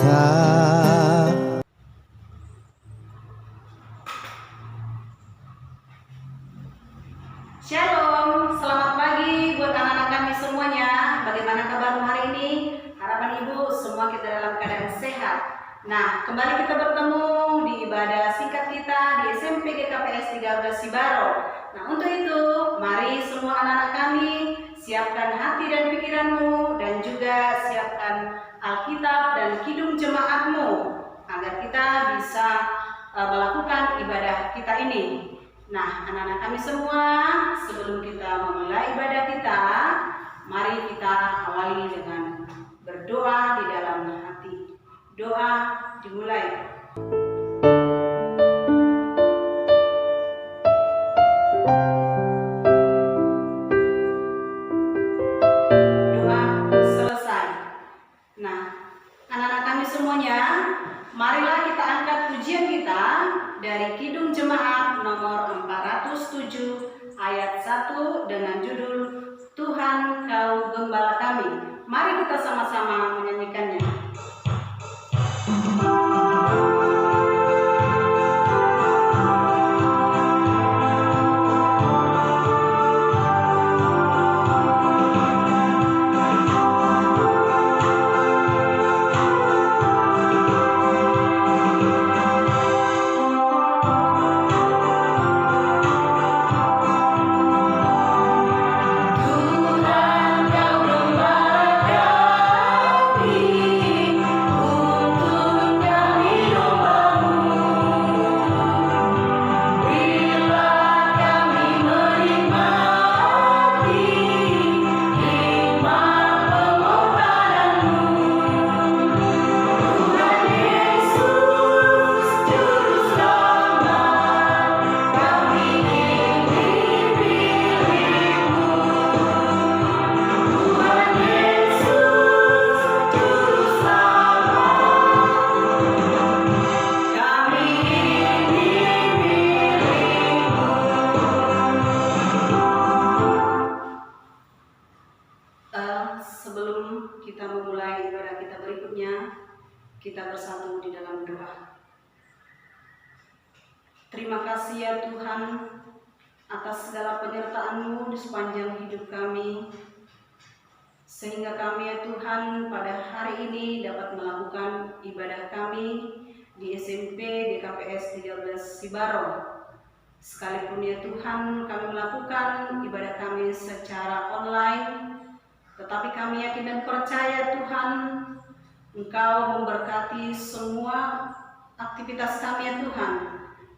kita. Shalom, selamat pagi buat anak-anak kami semuanya. Bagaimana kabarmu hari ini? Harapan Ibu semua kita dalam keadaan sehat. Nah, kembali kita bertemu di ibadah singkat kita di SMP GKPS 13 Sibaro. Nah, untuk itu, mari semua anak-anak kami siapkan hati dan pikiranmu dan juga siapkan Alkitab dan Kidung Jemaatmu agar kita bisa melakukan ibadah kita ini. Nah, anak-anak kami semua, sebelum kita memulai ibadah kita, mari kita awali dengan berdoa di dalam hati. Doa dimulai. Doa selesai. Nah, anak-anak kami semuanya, marilah kita angkat pujian kita dari Kidung Jemaat nomor 407 ayat 1 dengan judul Tuhan Kau Gembala Kami. Mari kita sama-sama menyanyikannya. Sebelum kita memulai ibadah kita berikutnya, kita bersatu di dalam doa. Terima kasih ya Tuhan atas segala penyertaan-Mu di sepanjang hidup kami, sehingga kami ya Tuhan pada hari ini dapat melakukan ibadah kami di SMP GKPS 13 Sibaro. Sekalipun ya Tuhan kami melakukan ibadah kami secara online, tetapi kami yakin dan percaya Tuhan, Engkau memberkati semua aktivitas kami ya Tuhan.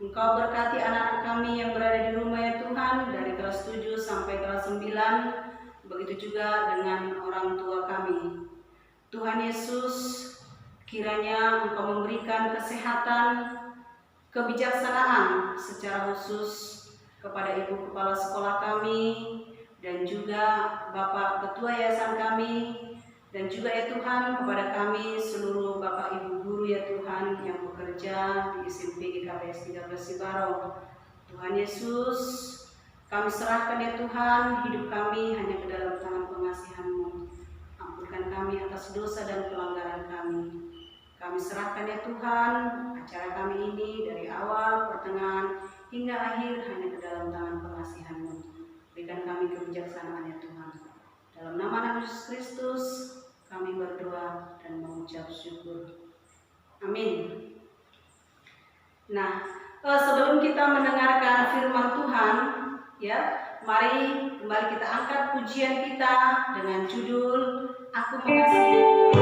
Engkau berkati anak-anak kami yang berada di rumah ya Tuhan, dari kelas 7 sampai kelas 9, begitu juga dengan orang tua kami. Tuhan Yesus, kiranya Engkau memberikan kesehatan, kebijaksanaan secara khusus kepada Ibu Kepala Sekolah kami, dan juga Bapak Ketua Yayasan kami, dan juga ya Tuhan kepada kami seluruh Bapak Ibu Guru ya Tuhan yang bekerja di SMP GKPS 13 Sibaro. Tuhan Yesus, kami serahkan ya Tuhan hidup kami hanya ke dalam tangan pengasihan-Mu. Ampunkan kami atas dosa dan pelanggaran kami. Kami serahkan ya Tuhan acara kami ini dari awal, pertengahan, hingga akhir hanya ke dalam tangan pengasihan-Mu. Berikan kami kebijaksanaan ya Tuhan. Dalam nama Yesus Kristus kami berdoa dan mengucap syukur. Amin. Nah, sebelum kita mendengarkan firman Tuhan, ya, mari kembali kita angkat pujian kita dengan judul Aku Mengasihi Yesus.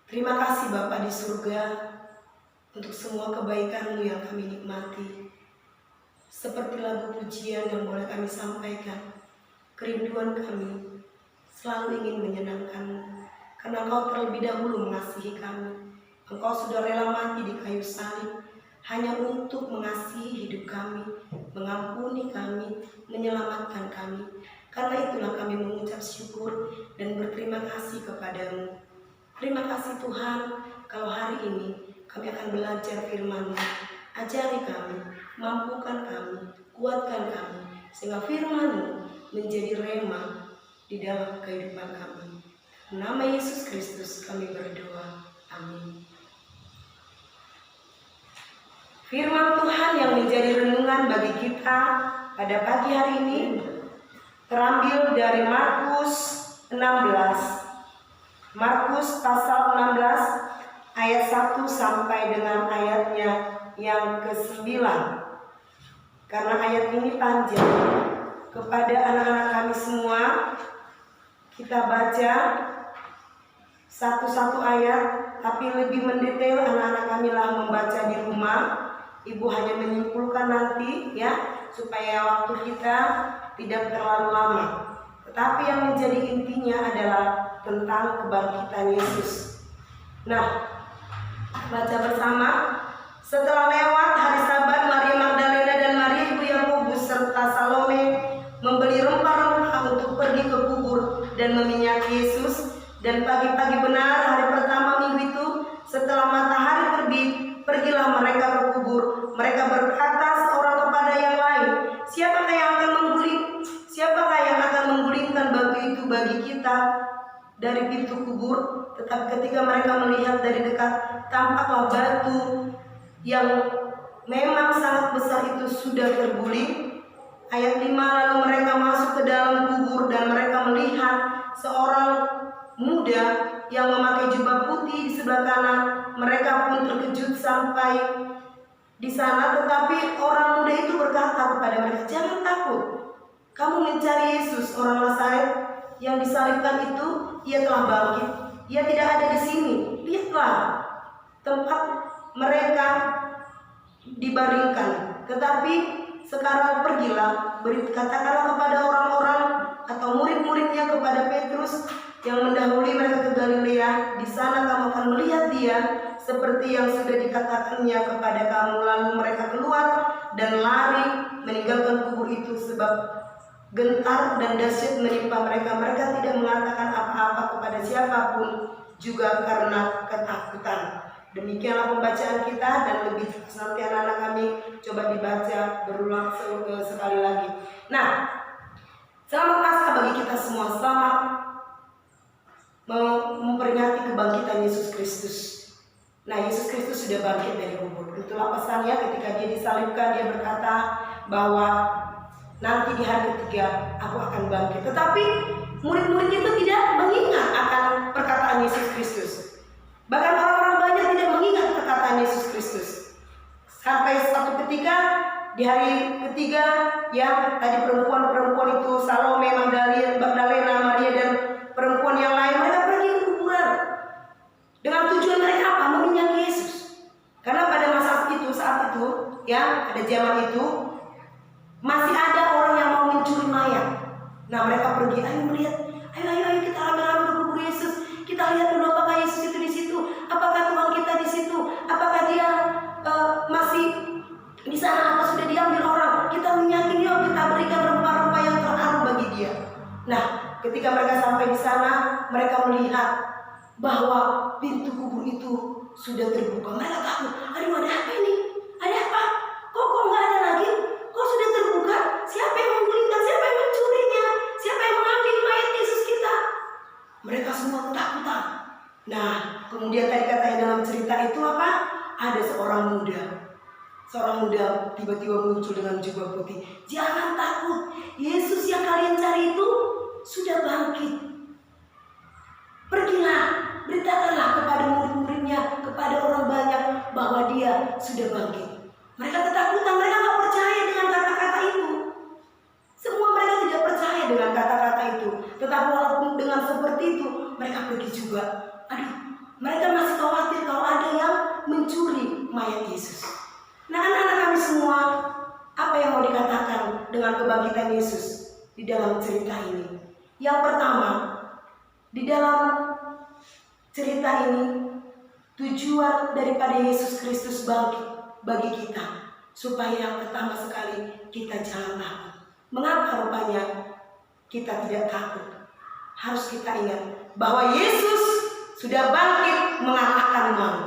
Terima kasih Bapa di surga untuk semua kebaikan-Mu yang kami nikmati. Seperti lagu pujian yang boleh kami sampaikan, kerinduan kami selalu ingin menyenangkan-Mu, karena Engkau terlebih dahulu mengasihi kami. Engkau sudah rela mati di kayu salib hanya untuk mengasihi hidup kami, mengampuni kami, menyelamatkan kami. Karena itulah kami mengucap syukur dan berterima kasih kepada-Mu. Terima kasih Tuhan, kalau hari ini kami akan belajar firman-Mu. Ajari kami, mampukan kami, kuatkan kami, sehingga firman-Mu menjadi rema di dalam kehidupan kami. Dalam nama Yesus Kristus kami berdoa. Amin. Firman Tuhan yang menjadi renungan bagi kita pada pagi hari ini terambil dari Markus 16. Markus pasal 16 ayat 1 sampai dengan ayatnya yang ke-9. Karena ayat ini panjang, kepada anak-anak kami semua kita baca satu-satu ayat, tapi lebih mendetail anak-anak kami lah membaca di rumah. Ibu hanya menyimpulkan nanti ya, supaya waktu kita tidak terlalu lama. Tetapi yang menjadi intinya adalah tentang kebangkitan Yesus. Nah, baca bersama. Setelah lewat hari Sabat, Maria Magdalena dan Maria ibu Yakobus serta Salome membeli rempah-rempah untuk pergi ke kubur dan meminyaki Yesus. Dan pagi-pagi benar hari pertama minggu itu, setelah matahari terbit, pergilah mereka ke kubur. Mereka berkata seorang kepada yang lain, siapakah yang akan menggulingkan batu itu bagi kita dari pintu kubur? Tetapi ketika mereka melihat dari dekat, tampaklah batu yang memang sangat besar itu sudah terguling. Ayat 5, lalu mereka masuk ke dalam kubur dan mereka melihat seorang muda yang memakai jubah putih di sebelah kanan. Mereka pun terkejut sampai di sana, tetapi orang muda itu berkata kepada mereka, jangan takut, kamu mencari Yesus orang Nazaret yang disalibkan itu. Ia telah bangkit, ia tidak ada di sini. Lihatlah tempat mereka dibaringkan. Tetapi sekarang pergilah, katakanlah kepada orang-orang atau murid-muridnya, kepada Petrus yang mendahului mereka ke Galilea. Di sana kamu akan melihat dia seperti yang sudah dikatakannya kepada kamu. Lalu mereka keluar dan lari meninggalkan kubur itu, sebab gentar dan dahsyat menimpa mereka. Mereka tidak mengatakan apa-apa kepada siapapun, juga karena ketakutan. Demikianlah pembacaan kita, dan lebih nanti anak-anak kami coba dibaca berulang sekali lagi. Nah, selamat Paskah bagi kita semua. Selamat memperingati kebangkitan Yesus Kristus. Nah, Yesus Kristus sudah bangkit dari kubur. Itulah pesannya ketika dia disalibkan. Dia berkata bahwa nanti di hari ketiga aku akan bangkit. Tetapi murid-murid itu tidak mengingat akan perkataan Yesus Kristus. Bahkan orang-orang banyak tidak mengingat perkataan Yesus Kristus. Sampai suatu ketika di hari ketiga, ya tadi perempuan-perempuan itu, Salome, Magdalena, Maria dan perempuan yang lain, mereka pergi ke kuburan. Dengan tujuan mereka apa? Meminyaki Yesus. Karena pada saat itu, ya pada zaman itu masih ada orang yang mau mencuri mayat. Nah, mereka pergi, ayo melihat, ayo kita rame-rame ke kubur Yesus. Kita lihat dulu apakah Yesus itu di situ, apakah Tuhan kita di situ, apakah dia masih di sana atau sudah diambil orang. Kita menyakini, kita berikan rempah-rempah yang terharu bagi dia. Nah, ketika mereka sampai di sana, mereka melihat bahwa pintu kubur itu sudah terbuka. Mereka takut, aduh ada apa ini? Ada apa? Kok nggak ada lagi? Kok sudah terbuka? Siapa yang menggulingkan? Siapa yang mencurinya? Siapa yang mengambil mayat Yesus kita? Mereka semua ketakutan. Nah, kemudian tadi katanya dalam cerita itu apa? Ada seorang muda tiba-tiba muncul dengan jubah putih. Jangan takut, Yesus yang kalian cari itu sudah bangkit. Pergilah, beritakanlah kepada murid-muridnya, kepada orang banyak bahwa dia sudah bangkit. Mereka ketakutan, mereka tidak percaya dengan kata-kata itu. Semua mereka tidak percaya dengan kata-kata itu. Tetapi walaupun dengan seperti itu, mereka pergi juga. Mereka masih kematian Yesus. Nah, anak-anak kami semua, apa yang mau dikatakan dengan kebangkitan Yesus di dalam cerita ini? Yang pertama, di dalam cerita ini, tujuan daripada Yesus Kristus bangkit bagi kita, supaya yang pertama sekali kita jangan takut. Mengapa rupanya kita tidak takut? Harus kita ingat bahwa Yesus sudah bangkit mengalahkan maut.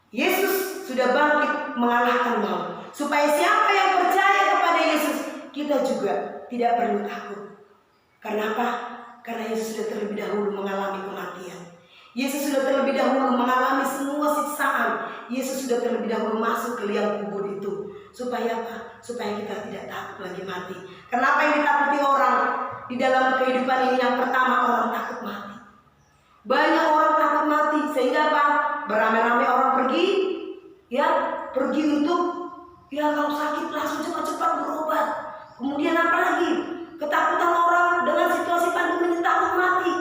Yesus sudah bangkit mengalahkan maut. Supaya siapa yang percaya kepada Yesus, kita juga tidak perlu takut. Karena apa? Karena Yesus sudah terlebih dahulu mengalami kematian. Yesus sudah terlebih dahulu mengalami semua siksaan. Yesus sudah terlebih dahulu masuk ke liang kubur itu. Supaya apa? Supaya kita tidak takut lagi mati. Kenapa yang ditakuti orang di dalam kehidupan ini? Yang pertama, orang takut mati. Banyak orang takut mati, sehingga apa? Beramai-ramai orang pergi, pergi untuk, kalau sakit langsung cepat-cepat berobat. Kemudian apa lagi? Ketakutan orang dengan situasi pandemi, takut mati.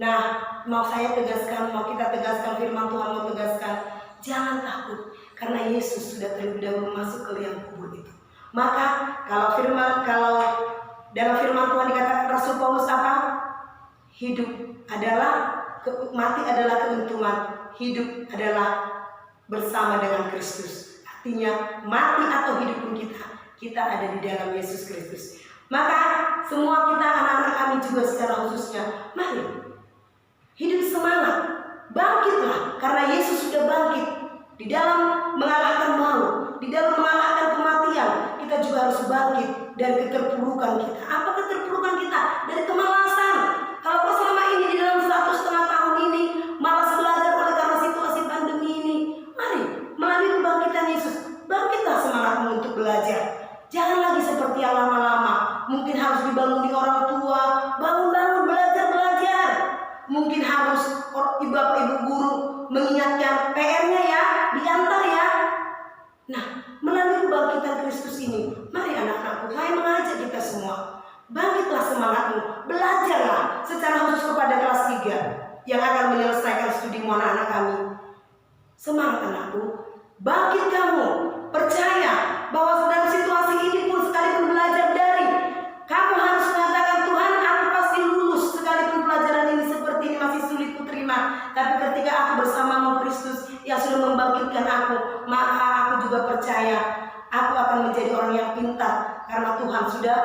Nah, mau saya tegaskan, mau kita tegaskan, firman Tuhan mau tegaskan, jangan takut, karena Yesus sudah terlebih dahulu masuk ke liang kubur itu. Maka kalau dalam firman Tuhan dikatakan Rasul Paulus apa? Mati adalah keuntungan, hidup adalah bersama dengan Kristus. Artinya mati atau hidup pun kita ada di dalam Yesus Kristus. Maka semua kita, anak-anak kami juga secara khususnya, mari hidup semangat, bangkitlah, karena Yesus sudah bangkit di dalam mengalahkan maut, di dalam mengalahkan kematian. Kita juga harus bangkit dari keterpurukan kita. Apa keterpurukan kita? Dari kemalasan. Kalau selama ini di dalam 1,5 tahun ini malas belajar oleh karena situasi pandemi ini, mari melalui kebangkitan Yesus, bangkitlah semangatmu untuk belajar. Jangan lagi seperti yang lama-lama. Mungkin harus dibangunin orang tua, bangun-bangun, belajar. Mungkin harus ibu guru mengingatkan PR-nya diantar ya. Nah, melalui kebangkitan Kristus ini, mari anak-anakku, saya mengajak kita semua, bangkitlah semangatmu, belajarlah secara khusus kepada kelas 3 yang akan menyelesaikan studi anak-anak kami. Semangat anakku, bangkit kamu, percaya bahwa dalam situasi ini pun sekalipun belajar daring, kamu harus mengatakan, Tuhan, aku pasti lulus sekalipun pelajaran ini seperti ini masih sulit kuterima. Tapi ketika aku bersamamu Kristus yang sudah membangkitkan aku, maka aku juga percaya aku akan menjadi orang yang pintar, karena Tuhan sudah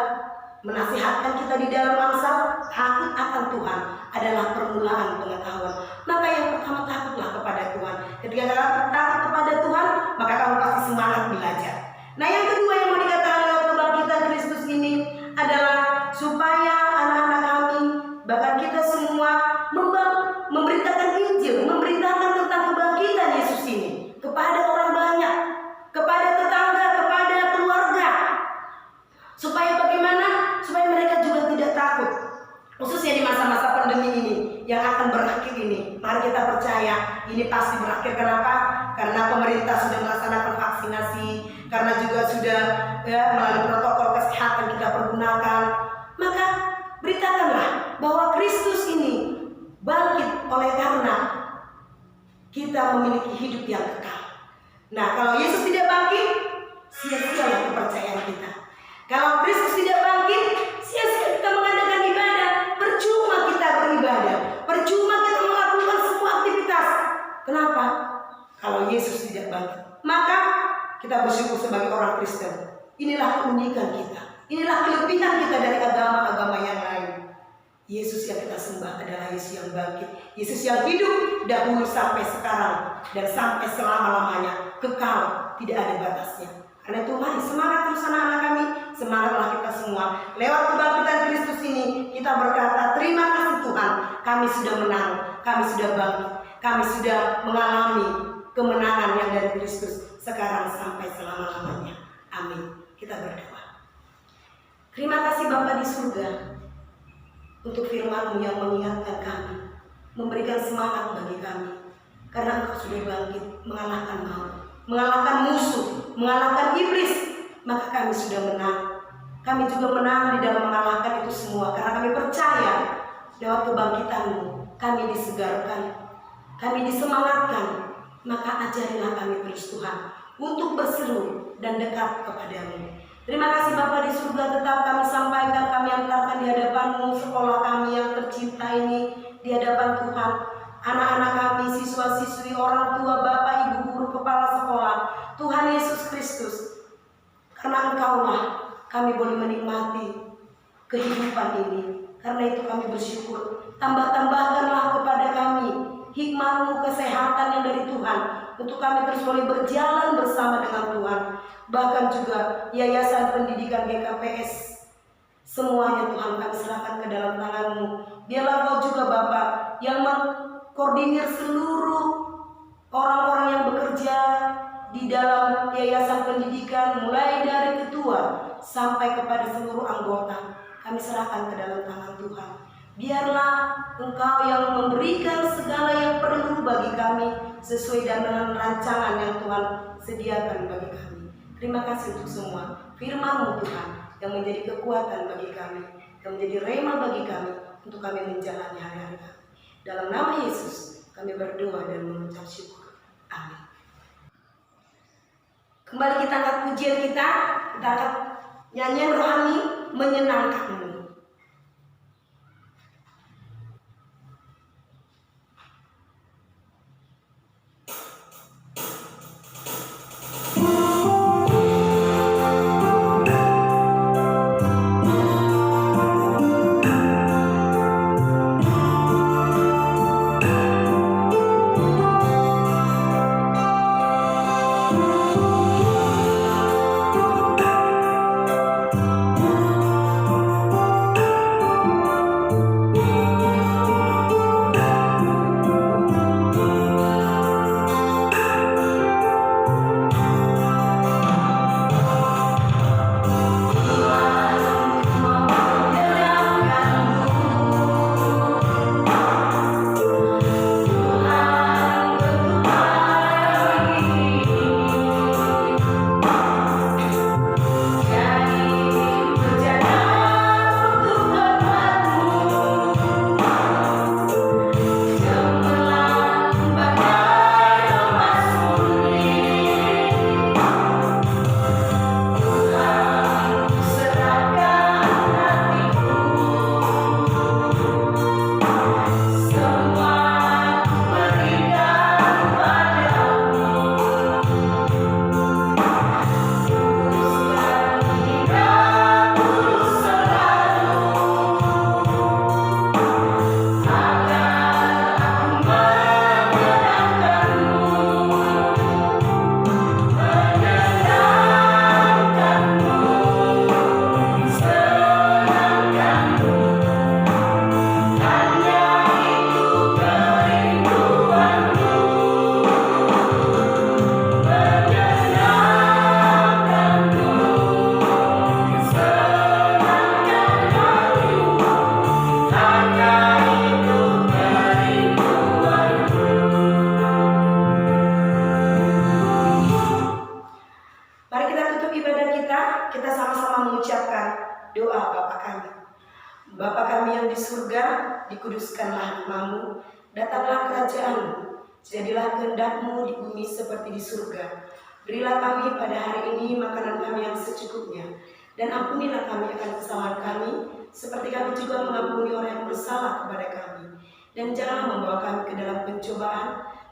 menasihatkan kita di dalam Amsal, takut akan Tuhan adalah permulaan pengetahuan. Maka yang pertama, takutlah kepada Tuhan. Ketika kamu takut kepada Tuhan, maka kamu pasti semangat belajar. Nah, yang kedua yang mau dikatakan lewat kebangkitan Kristus ini adalah supaya anak-anak kami, bahkan kita semua memberitakan Injil, memberitakan tentang kebangkitan Yesus ini kepada orang banyak, kepada tetangga, kepada keluarga. Supaya bagaimana? Supaya mereka juga tidak takut. Khususnya di masa-masa pandemi ini yang akan berakhir ini. Mari kita percaya ini pasti berakhir. Kenapa? Karena pemerintah sudah melaksanakan vaksinasi, karena juga sudah melalui protokol kesehatan kita pergunakan. Maka beritakanlah bahwa Kristus ini bangkit oleh karena kita memiliki hidup yang kekal. Nah, kalau Yesus tidak bangkit, sia-sialah kepercayaan kita. Kalau Kristus tidak bangkit, sia-sia kita mengadakan ibadah. Percuma kita beribadah, percuma kita melakukan semua aktivitas. Kenapa? Kalau Yesus tidak bangkit, maka kita bersyukur sebagai orang Kristen. Inilah keunikan kita, inilah kelebihan kita dari agama-agama yang lain. Yesus yang kita sembah adalah Yesus yang bangkit, Yesus yang hidup dahulu sampai sekarang dan sampai selama-lamanya, kekal, tidak ada batasnya. Karena itu mari semangat terus anak-anak kami, semangatlah kita semua. Lewat kebangkitan Kristus ini kita berkata, terima kasih Tuhan, kami sudah menang, kami sudah bangkit, kami sudah mengalami kemenangan yang dari Kristus sekarang sampai selama-lamanya. Amin. Kita berdoa. Terima kasih Bapa di surga untuk firman-Mu yang mengingatkan kami, memberikan semangat bagi kami. Karena Engkau sudah bangkit mengalahkan maut, mengalahkan musuh, mengalahkan iblis, maka kami sudah menang. Kami juga menang di dalam mengalahkan itu semua, karena kami percaya lewat kebangkitan-Mu kami disegarkan, kami disemangatkan, Maka ajarilah kami terus Tuhan untuk berseru dan dekat kepadamu. Terima kasih Bapa di surga, tetap kami sampaikan, kami antarkan di hadapan-Mu sekolah kami yang tercinta ini, di hadapan Tuhan. Anak-anak kami, siswa-siswi, orang tua, Bapak, Ibu guru, kepala sekolah, Tuhan Yesus Kristus, karena Engkaulah kami boleh menikmati kehidupan ini. Karena itu kami bersyukur. Tambah-tambahkanlah kepada kami hikmat-Mu, kesehatan yang dari Tuhan, untuk kami terus boleh berjalan bersama dengan Tuhan. Bahkan juga Yayasan Pendidikan GKPS, semuanya Tuhan kami serahkan ke dalam tangan-Mu. Biarlah Kau juga Bapak yang mengkoordinir seluruh orang-orang yang bekerja di dalam Yayasan Pendidikan, mulai dari ketua sampai kepada seluruh anggota. Kami serahkan ke dalam tangan Tuhan. Biarlah Engkau yang memberikan segala yang perlu bagi kami sesuai dengan rancangan yang Tuhan sediakan bagi kami. Terima kasih untuk semua firman-Mu Tuhan yang menjadi kekuatan bagi kami, yang menjadi rema bagi kami untuk kami menjalani hari-hari kami. Dalam nama Yesus kami berdoa dan mengucap syukur. Amin. Kembali kita angkat pujian kita angkat nyanyian rohani menyenangkan-Mu. doa Bapa kami. Bapa kami yang di surga, dikuduskanlah nama-Mu, datanglah kerajaan-Mu, jadilah kehendak-Mu di bumi seperti di surga. Berilah kami pada hari ini makanan kami yang secukupnya, dan ampunilah kami akan kesalahan kami, seperti kami juga mengampuni orang yang bersalah kepada kami. Dan janganlah membawa kami ke dalam pencobaan,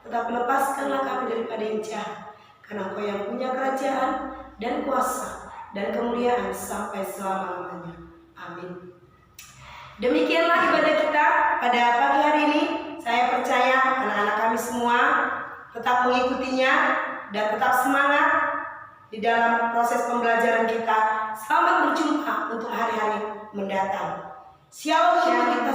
tetapi lepaskanlah kami daripada yang jahat, karena Engkau yang punya kerajaan dan kuasa dan kemuliaan sampai selama-lamanya. Amin. Demikianlah ibadah kita pada pagi hari ini. Saya percaya anak-anak kami semua tetap mengikutinya dan tetap semangat di dalam proses pembelajaran kita. Selamat berjumpa untuk hari-hari mendatang. Shalom untuk kita